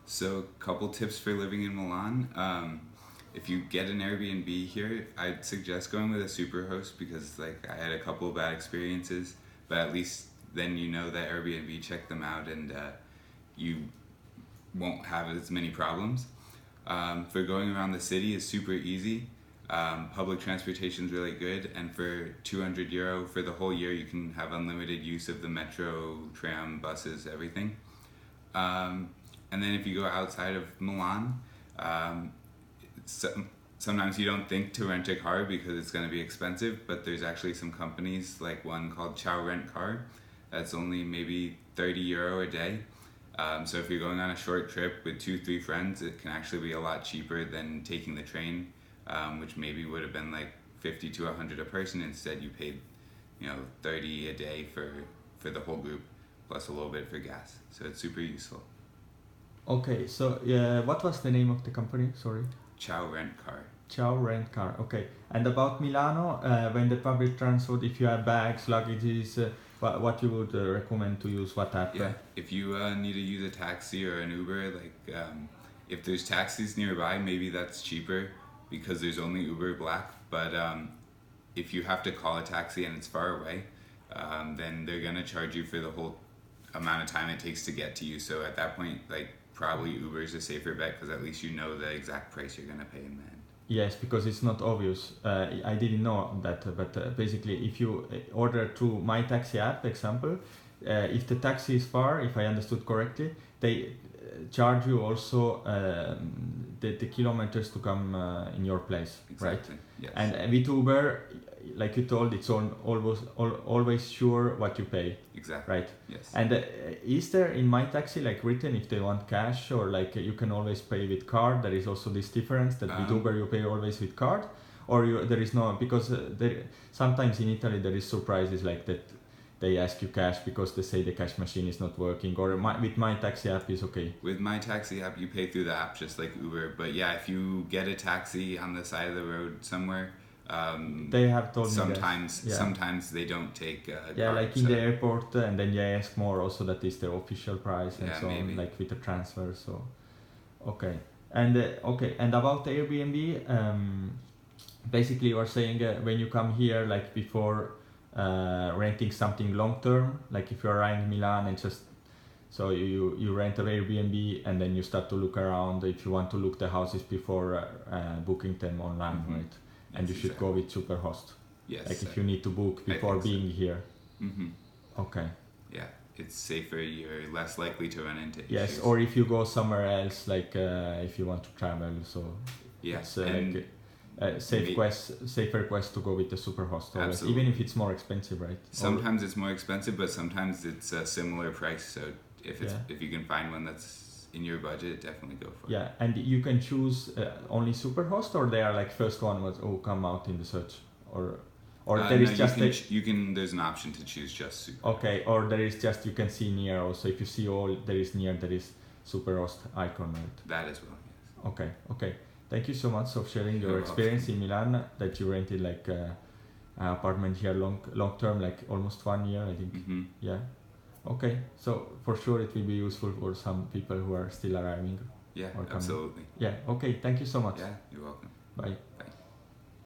So, couple tips for living in Milan. If you get an Airbnb here, I'd suggest going with a superhost because like I had a couple of bad experiences, but at least then you know that Airbnb checked them out and you won't have as many problems. For going around the city is super easy. Public transportation is really good, and for €200 for the whole year, you can have unlimited use of the metro, tram, buses, everything. And then if you go outside of Milan, sometimes you don't think to rent a car because it's going to be expensive, but there's actually some companies like one called Ciao Rent Car that's only maybe €30 a day. So if you're going on a short trip with 2-3 friends, it can actually be a lot cheaper than taking the train, which maybe would have been like 50 to 100 a person. Instead, you paid, 30 a day for the whole group, plus a little bit for gas. So it's super useful. Okay, so what was the name of the company? Sorry. Ciao Rent Car. Ciao Rent Car. Okay. And about Milano, when the public transport, if you have bags, luggages, what you would recommend to use? What app? Yeah, if you need to use a taxi or an Uber, if there's taxis nearby, maybe that's cheaper because there's only Uber Black. But if you have to call a taxi and it's far away, then they're gonna charge you for the whole amount of time it takes to get to you. So at that point, probably Uber is a safer bet because at least you know the exact price you're gonna pay in the end. Yes, because it's not obvious. I didn't know that, but basically, if you order through Mytaxi app, example, if the taxi is far, if I understood correctly, they charge you also the kilometers to come in your place, exactly. Right? Yes. And with Uber, like you told, it's always sure what you pay. Exactly. Right. Yes. And is there in Mytaxi written if they want cash or you can always pay with card? There is also this difference that with Uber you pay always with card, or there is no, because sometimes in Italy there is surprises like that. They ask you cash because they say the cash machine is not working, or with Mytaxi app is okay. With Mytaxi app, you pay through the app just like Uber. But yeah, if you get a taxi on the side of the road somewhere, they have told sometimes me that. Sometimes they don't take card, in the airport, and then they ask more also that is the official price and so maybe. on, with the transfer. So okay, and about Airbnb, basically you are saying when you come here before renting something long term, if you're around Milan and just so you rent an Airbnb and then you start to look around if you want to look the houses before booking them online, right? And you should go with Superhost. Yes. If you need to book before being here. Mm-hmm. Okay. Yeah, it's safer. You're less likely to run into issues. Yes, or if you go somewhere else, if you want to travel. So yes, it's safer quest to go with the Superhost. Absolutely. Even if it's more expensive, right? Sometimes it's more expensive, but sometimes it's a similar price. So if you can find one that's in your budget, definitely go for it. Yeah, and you can choose only Superhost, or they are first one was come out in the search, or there is just there's an option to choose just Super. Okay, or there is just you can see near also. If you see all there is Superhost icon, right? That as well. Yes. Okay. Thank you so much for sharing your experience in Milan. That you rented an apartment here long term, almost 1 year, I think. Mm-hmm. Yeah. Okay, so for sure it will be useful for some people who are still arriving. Yeah, absolutely. Yeah, okay, thank you so much. Yeah, you're welcome. Bye.